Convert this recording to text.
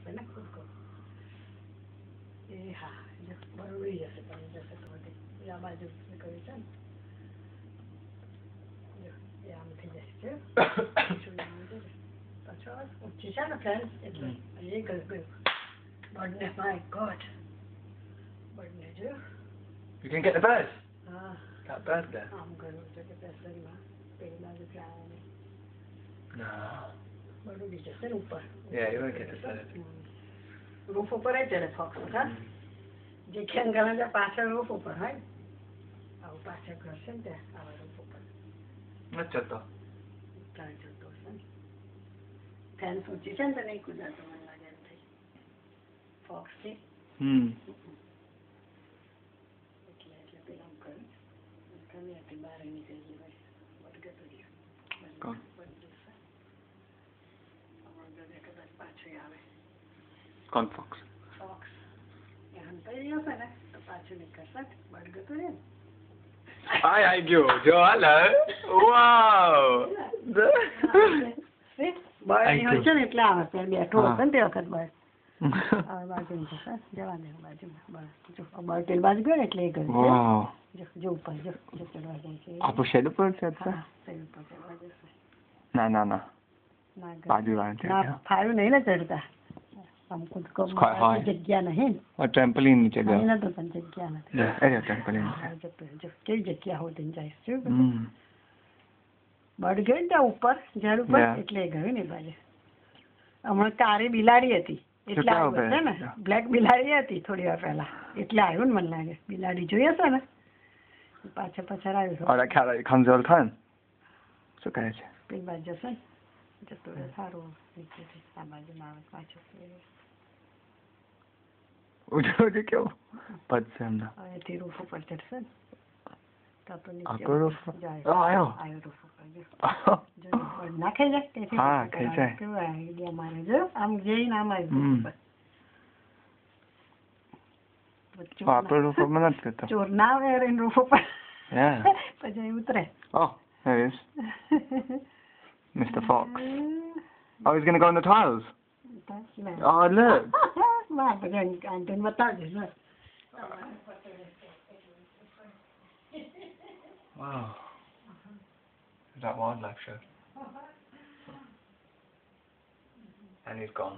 છે ને કૂદકો એ હા જો બરોબર જશે પણ જશે તો બધી આ બાજુ નીકળી છે ને જો એ આમ થઈ જશે પાછો ઊંચી છે ને ફ્રેન્ડ એટલે એ ગયું બર્ડને માય ગોડ બર્ડને જો You didn't get the bird? હા That bird there? આમ ગયું છે કે પેસરમાં પેલી બાજુ જાય No. બરોબર જશે ને ઉપર Yeah, you won't get the bird. Roof ઉપર જ ચડે ફોક્સ હા જે ખેન ગમે ત્યાં પાછળ રૂફ ઉપર હોય આવું પાછળ ઘર છે ને ત્યાં આવા રૂફ ઉપર Let's check that. ત્યાં જતો હશે ને ફેન ઊંચી છે ને તો નહીં કુદાતો મને લાગે એમ થઈ ફોક્સથી એટલે એટલે પેલા આમ કર્યું ગમે હતી બહાર નીકળી ગઈ હોય વળગતો રહ્યો કોણ? કદાચ પાછું આવે Gone fox. ફોક્સ એ હંતાઈ ગયો છે ને તો પાછું નીકળશે વળગતો રહે ને Hi, Joe. Hello. Wow. બળ હોય છે ને એટલે આવે છે બેઠો હતો ને તે વખત બળ હવે બાજુ જવા દે બાજુમાં બળ જો બળ પેલી બાજુ ગયો ને એટલે એ ગયું Wow. જો ઉપર જો ચડવા જાય છે Apa shadow bird said હા that? શેર ઉપર ચડવા જશે No. ના બાજુ વાળા ના ફાયું નહીં ને ચડતા આમ કૂદકો જગ્યા નહીં Or trampoline નીચે ગયો. અહીં નતું પણ જગ્યા નથી એ trampoline. જો કેવી જગ્યા હોતી જાય છે બળ ગયું ને ત્યાં ઉપર ઝાડ ઉપર એટલે એ ગયું ને એ બાજુ હમણાં કાળી બિલાડી હતી એટલે આવ્યું હશે ને બ્લેક બિલાડી હતી થોડી વાર પહેલા એટલે આવ્યું ને મને લાગે બિલાડી જોઈ હશે ને પાછળ આવ્યું Oh, that cat that comes all the time. શું કહે છે? પેલી બાજુ જશે ને જતું રહે સારું નીચેથી આ બાજુમાં આવે પાછું ઉજુ કેવું? પદ છે એમના. અહીંથી રૂફ ઉપર ચડશે ને તો તો આપણો roof? જાય Oh, આવ્યો. રૂફ ઉપર જો ના ખાઈ જાય તેથી હા, ખાઈ જાય. કેવું આઈડિયા મારે જો આમ જઈને આમ આવ્યું આપણો roof માં નથી કરતો. ચોર ના આવે એની રૂફ ઉપર Yeah. પછી ઉતરે Oh, there he is. Mr. Fox. Oh, he's going to go on the tiles. Oh, look. પછી આંટીને બતાવજો જો Wow. That wildlife show. And he's gone.